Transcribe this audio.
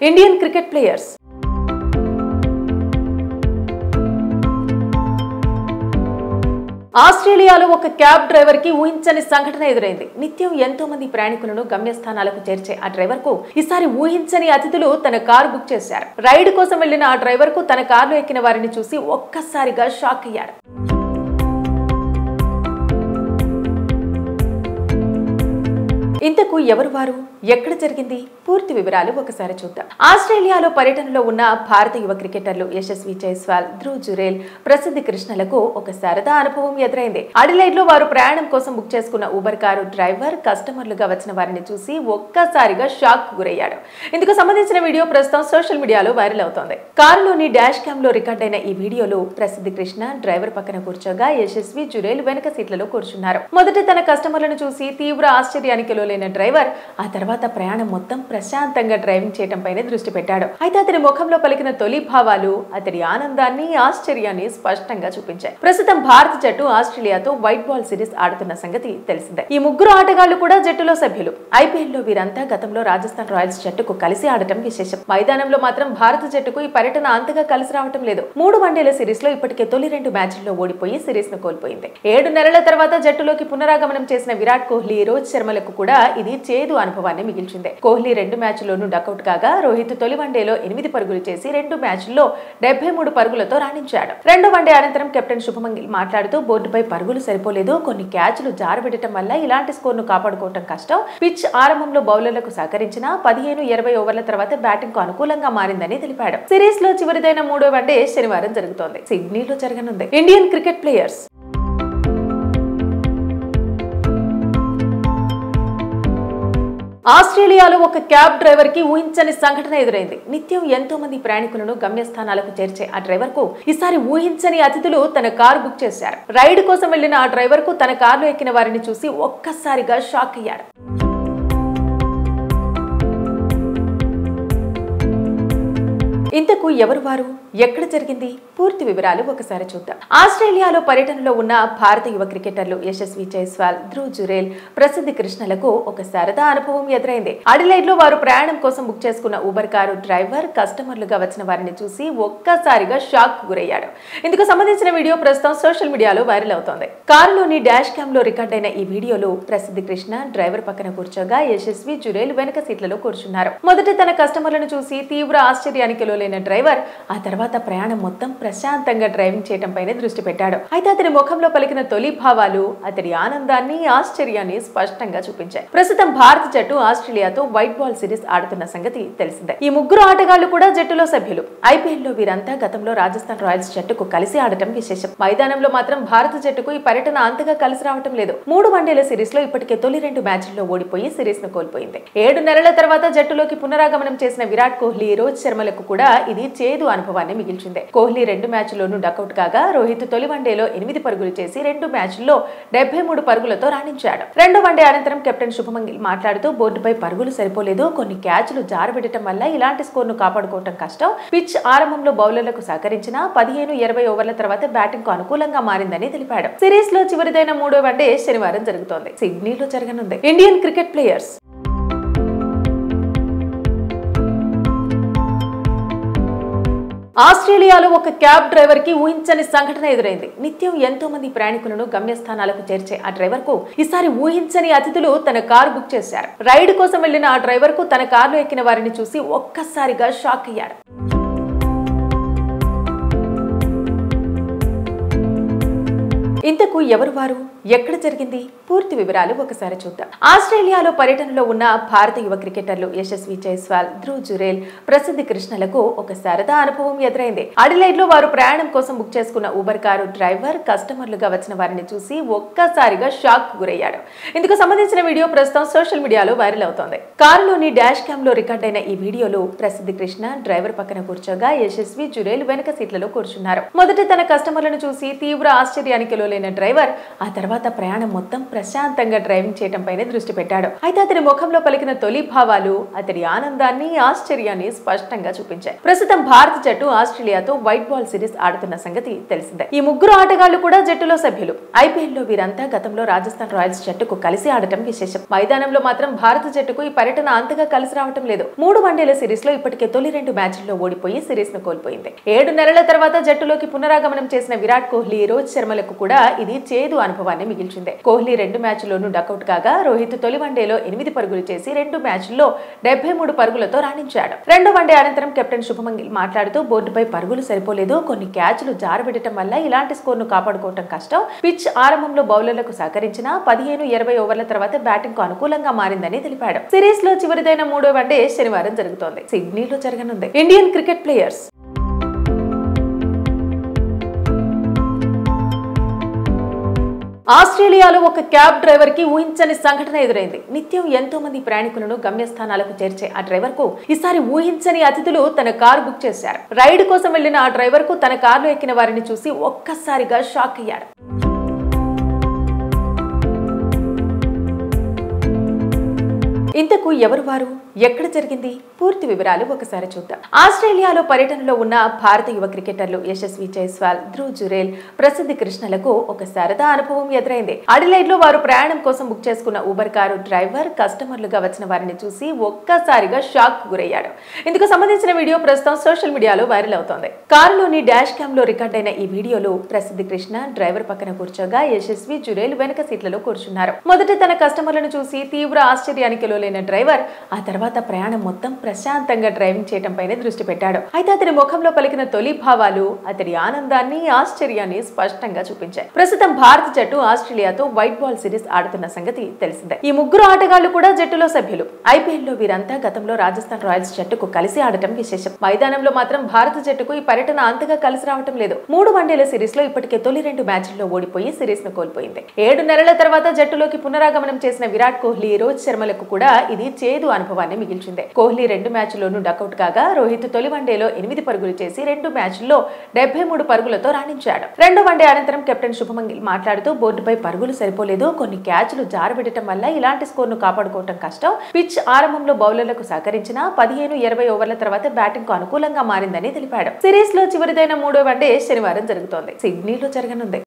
Indian cricket players. ఆస్ట్రేలియాలో ఒక cab driver కి ఊహించని సంఘటన ఎదురైంది. నిత్యం ఎంతో మంది ప్రయాణికులను గమ్యస్థానాలకు చేర్చే ఆ డ్రైవర్ కు ఈసారి ఊహించని అతిథులు తన కారు బుక్ చేశారు. రైడ్ కోసం వెళ్లిన ఆ డ్రైవర్ కు తన కారులో ఎక్కిన వారిని చూసి ఒక్కసారిగా షాక్ అయ్యాడు. ఇంతకు ఎవరు వారు, ఎక్కడ జరిగింది, పూర్తి వివరాలు ఒకసారి చూద్దాం. ఆస్ట్రేలియాలో పర్యటనలో ఉన్న భారత యువ క్రికెటర్లు యశస్వి జైస్వాల్, ధ్రువ్ జురేల్, ప్రసిద్ధ కృష్ణలకు ఒక సరదా అనుభవం ఎదురైంది. అడిలైడ్ లో వారు ప్రయాణం కోసం బుక్ చేసుకున్న ఊబర్ కారు డ్రైవర్ కస్టమర్లుగా వచ్చిన వారిని చూసి ఒక్కసారిగా షాక్ గురయ్యాడు. ఇందుకు సంబంధించిన వీడియో ప్రస్తుతం సోషల్ మీడియాలో వైరల్ అవుతోంది. కారులోని డాష్ క్యామ్ లో రికార్డ్ అయిన ఈ వీడియోలో ప్రసిద్ధ కృష్ణ డ్రైవర్ పక్కన కూర్చోగా యశస్వి జురేల్ వెనక సీట్లలో కూర్చున్నారు. మొదట తన కస్టమర్లను చూసి తీవ్ర ఆశ్చర్యానికి లోలైన డ్రైవర్ ఆ తర్వాత ప్రయాణం మొత్తం ప్రశాంతంగా డ్రైవింగ్ చేయడం పైన దృష్టి పెట్టాడు. అయితే అతని ముఖంలో పలికిన తొలి భావాలు అతడి ఆనందాన్ని, ఆశ్చర్యాన్ని స్పష్టంగా చూపించాయి. ప్రస్తుతం భారత జట్టు ఆస్ట్రేలియాతో వైట్ బాల్ సిరీస్ ఆడుతున్న సంగతి తెలిసిందే. ఈ ముగ్గురు ఆటగాళ్లు కూడా జట్టులో సభ్యులు. ఐపీఎల్ లో వీరంతా గతంలో రాజస్థాన్ రాయల్స్ జట్టుకు కలిసి ఆడటం విశేషం. మైదానంలో మాత్రం భారత జట్టుకు ఈ పర్యటన అంతగా కలిసి రావటం లేదు. 3 వన్డేల సిరీస్ లో ఇప్పటికే తొలి 2 మ్యాచ్ల్లో ఓడిపోయి సిరీస్ ను కోల్పోయింది. 7 నెలల తర్వాత జట్టులోకి పునరాగమనం చేసిన విరాట్ కోహ్లీ, రోహిత్ శర్మలకు కూడా ఇది చేదు అనుభవాన్ని మిగిల్చింది. కోహ్లీ 2 మ్యాచ్ల్లోనూ డకౌట్ కాగా రోహిత్ తొలి వన్డేలో 8 పరుగులు చేసి 2 మ్యాచ్ల్లో 73 పరుగులతో రాణించాడు. 2వ వన్డే అనంతరం కెప్టెన్ శుభమన్ గిల్ మాట్లాడుతూ బోర్డుపై పరుగులు సరిపోలేదు, కొన్ని క్యాచ్లు జారబెట్టడం వల్ల ఇలాంటి స్కోర్ను కాపాడుకోవడం కష్టం. పిచ్ ఆరంభంలో బౌలర్లకు సహకరించిన 15-20 ఓవర్ల తర్వాత బ్యాటింగ్ కు అనుకూలంగా మారిందని తెలిపాడు. సిరీస్ లో చివరిదైన 3వ వన్డే శనివారం జరుగుతోంది. సిడ్నీలో జరగనుంది. Indian cricket players. ఆస్ట్రేలియాలో ఒక క్యాబ్ డ్రైవర్ కి ఊహించని సంఘటన ఎదురైంది. నిత్యం ఎంతో మంది ప్రయాణికులను గమ్యస్థానాలకు చేర్చే ఆ డ్రైవర్ కు ఈసారి ఊహించని అతిథులు తన కారు బుక్ చేశారు. రైడ్ కోసం వెళ్లిన ఆ డ్రైవర్ కు తన కారులో ఎక్కిన వారిని చూసి ఒక్కసారిగా షాక్ అయ్యాడు. ఇంతకు ఎవరు వారు, ఎక్కడ జరిగింది, పూర్తి వివరాలు ఒకసారి చూద్దాం. ఆస్ట్రేలియాలో పర్యటనలో ఉన్న భారత యువ క్రికెటర్లు యశస్వి జైస్వాల్, ధ్రువ్ జురేల్, ప్రసిద్ధ కృష్ణలకు ఒక సరదా అనుభవం ఎదురైంది. అడిలైడ్ లో వారు ప్రయాణం కోసం బుక్ చేసుకున్న ఊబర్ కారు డ్రైవర్ కస్టమర్లుగా వచ్చిన వారిని చూసి ఒక్కసారిగా షాక్ గురయ్యాడు. ఇందుకు సంబంధించిన వీడియో ప్రస్తుతం సోషల్ మీడియాలో వైరల్ అవుతోంది. కారులోని డాష్ క్యామ్ లో రికార్డ్ అయిన ఈ వీడియోలో ప్రసిద్ధ కృష్ణ డ్రైవర్ పక్కన కూర్చోగా యశస్వి జురేల్ వెనక సీట్లలో కూర్చున్నారు. మొదట తన కస్టమర్లను చూసి తీవ్ర ఆశ్చర్యానికి లోలైన డ్రైవర్ ఆ తర్వాత ప్రయాణం మొత్తం ప్రశాంతంగా డ్రైవింగ్ చేయడం పైన దృష్టి పెట్టాడు. అయితే అతని ముఖంలో పలికిన తొలి భావాలు అతడి ఆనందాన్ని, ఆశ్చర్యాన్ని స్పష్టంగా చూపించాయి. ప్రస్తుతం భారత జట్టు ఆస్ట్రేలియాతో వైట్ బాల్ సిరీస్ ఆడుతున్న సంగతి తెలిసిందే. ఈ ముగ్గురు ఆటగాళ్లు కూడా జట్టులో సభ్యులు. ఐపీఎల్ లో వీరంతా గతంలో రాజస్థాన్ రాయల్స్ జట్టుకు కలిసి ఆడటం విశేషం. మైదానంలో మాత్రం భారత జట్టుకు ఈ పర్యటన అంతగా కలిసి రావటం లేదు. 3 వన్డేల సిరీస్ లో ఇప్పటికే తొలి 2 మ్యాచ్ల్లో ఓడిపోయి సిరీస్ ను కోల్పోయింది. 7 నెలల తర్వాత జట్టులోకి పునరాగమనం చేసిన విరాట్ కోహ్లీ, రోహిత్ శర్మలకు కూడా ఇది చేదు అనుభవాన్ని మిగిల్చింది. కోహ్లీ 2 మ్యాచ్ల్లోనూ డకౌట్ కాగా రోహిత్ తొలి వన్డేలో 8 పరుగులు చేసి 2 మ్యాచ్ల్లో 73 పరుగులతో రాణించాడు. 2వ వన్డే అనంతరం కెప్టెన్ శుభమన్ గిల్ మాట్లాడుతూ బోర్డుపై పరుగులు సరిపోలేదు, కొన్ని క్యాచ్లు జారబెట్టడం వల్ల ఇలాంటి స్కోర్ను కాపాడుకోవడం కష్టం. పిచ్ ఆరంభంలో బౌలర్లకు సహకరించిన 15-20 ఓవర్ల తర్వాత బ్యాటింగ్ కు అనుకూలంగా మారిందని తెలిపాడు. సిరీస్ లో చివరిదైన 3వ వన్డే శనివారం జరుగుతోంది. సిడ్నీలో జరగనుంది. Indian cricket players. ఆస్ట్రేలియాలో ఒక క్యాబ్ డ్రైవర్ కి ఊహించని సంఘటన ఎదురైంది. నిత్యం ఎంతో మంది ప్రయాణికులను గమ్యస్థానాలకు చేర్చే ఆ డ్రైవర్ కు ఈసారి ఊహించని అతిథులు తన కారు బుక్ చేశారు. రైడ్ కోసం వెళ్లిన ఆ డ్రైవర్ కు తన కారులో ఎక్కిన వారిని చూసి ఒక్కసారిగా షాక్ అయ్యాడు. ఇంతకు ఎవరు వారు, ఎక్కడ జరిగింది, పూర్తి వివరాలు ఒకసారి చూద్దాం. ఆస్ట్రేలియాలో పర్యటనలో ఉన్న భారత యువ క్రికెటర్లు యశస్వి జైస్వాల్, ధ్రువ్ జురేల్, ప్రసిద్ధ కృష్ణలకు ఒక సరదా అనుభవం ఎదురైంది. అడిలైడ్ లో వారు ప్రయాణం కోసం బుక్ చేసుకున్న ఊబర్ కారు డ్రైవర్ కస్టమర్లుగా వచ్చిన వారిని చూసి ఒక్కసారిగా షాక్ గురయ్యాడు. ఇందుకు సంబంధించిన వీడియో ప్రస్తుతం సోషల్ మీడియాలో వైరల్ అవుతోంది. కారులోని డాష్ క్యామ్ లో రికార్డ్ అయిన ఈ వీడియోలో ప్రసిద్ధ కృష్ణ డ్రైవర్ పక్కన కూర్చోగా యశస్వి జురేల్ వెనక సీట్లలో కూర్చున్నారు. మొదట తన కస్టమర్లను చూసి తీవ్ర ఆశ్చర్యానికి లోలైన డ్రైవర్ ఆ తర్వాత తర్వాత ప్రయాణం మొత్తం ప్రశాంతంగా డ్రైవింగ్ చేయడంపైనే దృష్టి పెట్టాడు. అయితే అతని ముఖంలో పలికిన తొలి భావాలు అతడి ఆనందాన్ని, ఆశ్చర్యాన్ని స్పష్టంగా చూపించాయి. ప్రస్తుతం భారత జట్టు ఆస్ట్రేలియాతో వైట్ బాల్ సిరీస్ ఆడుతున్న సంగతి తెలిసిందే. ఈ ముగ్గురు ఆటగాళ్లు కూడా జట్టులో సభ్యులు. ఐపీఎల్ లో వీరంతా గతంలో రాజస్థాన్ రాయల్స్ జట్టుకు కలిసి ఆడటం విశేషం. మైదానంలో మాత్రం భారత జట్టుకు ఈ పర్యటన అంతగా కలిసి రావటం లేదు. 3 వన్డేల సిరీస్ లో ఇప్పటికే తొలి 2 మ్యాచ్ల్లో ఓడిపోయి సిరీస్ ను కోల్పోయింది. 7 నెలల తర్వాత జట్టులోకి పునరాగమనం చేసిన విరాట్ కోహ్లీ, రోహిత్ శర్మలకు కూడా ఇది చేదు అనుభవాన్ని మిగిల్చింది. కోహ్లీ 2 మ్యాచ్ల్లోనూ డకౌట్ కాగా రోహిత్ తొలి వన్డేలో 8 పరుగులు చేసి 2 మ్యాచ్ల్లో 73 పరుగులతో రాణించాడు. 2వ వన్డే అనంతరం కెప్టెన్ శుభమన్ గిల్ మాట్లాడుతూ బోర్డుపై పరుగులు సరిపోలేదు, కొన్ని క్యాచ్లు జారబెట్టడం వల్ల ఇలాంటి స్కోర్ను కాపాడుకోవడం కష్టం. పిచ్ ఆరంభంలో బౌలర్లకు సహకరించిన 15-20 ఓవర్ల తర్వాత బ్యాటింగ్ కు అనుకూలంగా మారిందని తెలిపాడు. సిరీస్ లో చివరిదైన 3వ వన్డే శనివారం జరుగుతోంది. సిడ్నీలో జరగనుంది. ఇండియన్ క్రికెట్ ప్లేయర్స్ ఆస్ట్రేలియాలో ఒక క్యాబ్ డ్రైవర్ కి ఊహించని సంఘటన ఎదురైంది. నిత్యం ఎంతో మంది ప్రయాణికులను గమ్యస్థానాలకు చేర్చే ఆ డ్రైవర్ కు ఈసారి ఊహించని అతిథులు తన కారు బుక్ చేశారు. రైడ్ కోసం వెళ్లిన ఆ డ్రైవర్ కు తన కారులో ఎక్కిన వారిని చూసి ఒక్కసారిగా షాక్ అయ్యాడు. ఇంతకు ఎవరు వారు, ఎక్కడ జరిగింది, పూర్తి వివరాలు ఒకసారి చూద్దాం. ఆస్ట్రేలియాలో పర్యటనలో ఉన్న భారత యువ క్రికెటర్లు యశస్వి జైస్వాల్, ధ్రువ్ జురేల్, ప్రసిద్ధ కృష్ణలకు ఒక సరదా అనుభవం ఎదురైంది. అడిలైడ్ లో వారు ప్రయాణం కోసం బుక్ చేసుకున్న ఊబర్ కారు డ్రైవర్ కస్టమర్లుగా వచ్చిన వారిని చూసి ఒక్కసారిగా షాక్ గురయ్యాడు. ఇందుకు సంబంధించిన వీడియో ప్రస్తుతం సోషల్ మీడియాలో వైరల్ అవుతోంది. కారులోని డాష్ క్యామ్ లో రికార్డ్ అయిన ఈ వీడియోలో ప్రసిద్ధ కృష్ణ డ్రైవర్ పక్కన కూర్చోగా యశస్వి జురేల్ వెనక సీట్లలో కూర్చున్నారు. మొదట తన కస్టమర్లను చూసి తీవ్ర ఆశ్చర్యానికి లోలైన డ్రైవర్ ఆ తర్వాత ప్రయాణం మొత్తం ప్రశాంతంగా డ్రైవింగ్ చేయడంపైనే దృష్టి పెట్టాడు. అయితే అతని ముఖంలో పలికిన తొలి భావాలు అతడి ఆనందాన్ని, ఆశ్చర్యాన్ని స్పష్టంగా చూపించాయి. ప్రస్తుతం భారత జట్టు ఆస్ట్రేలియాతో వైట్ బాల్ సిరీస్ ఆడుతున్న సంగతి తెలిసిందే. ఈ ముగ్గురు ఆటగాళ్లు కూడా జట్టులో సభ్యులు. ఐపీఎల్ లో వీరంతా గతంలో రాజస్థాన్ రాయల్స్ జట్టుకు కలిసి ఆడటం విశేషం. మైదానంలో మాత్రం భారత జట్టుకు ఈ పర్యటన అంతగా కలిసి రావటం లేదు. 3 వన్డేల సిరీస్ లో ఇప్పటికే తొలి 2 మ్యాచ్ల్లో ఓడిపోయి సిరీస్ ను కోల్పోయింది. 7 నెలల తర్వాత జట్టులోకి పునరాగమనం చేసిన విరాట్ కోహ్లీ, రోహిత్ శర్మలకు కూడా ఇది చేదు అనుభవాన్ని మిగిల్చింది. కోహ్లీ 2 మ్యాచ్ల్లోనూ డకౌట్ కాగా రోహిత్ తొలి వన్డేలో 8 పరుగులు చేసి 2 మ్యాచ్ల్లో 73 పరుగులతో రాణించాడు. 2వ వన్డే అనంతరం కెప్టెన్ శుభమన్ గిల్ మాట్లాడుతూ బోర్డుపై పరుగులు సరిపోలేదు, కొన్ని క్యాచ్లు జారబెట్టడం వల్ల ఇలాంటి స్కోర్ను కాపాడుకోవడం కష్టం. పిచ్ ఆరంభంలో బౌలర్లకు సహకరించిన 15-20 ఓవర్ల తర్వాత బ్యాటింగ్ కు అనుకూలంగా మారిందని తెలిపాడు. సిరీస్ లో చివరిదైన 3వ వన్డే శనివారం జరుగుతోంది. సిడ్నీలో జరగనుంది.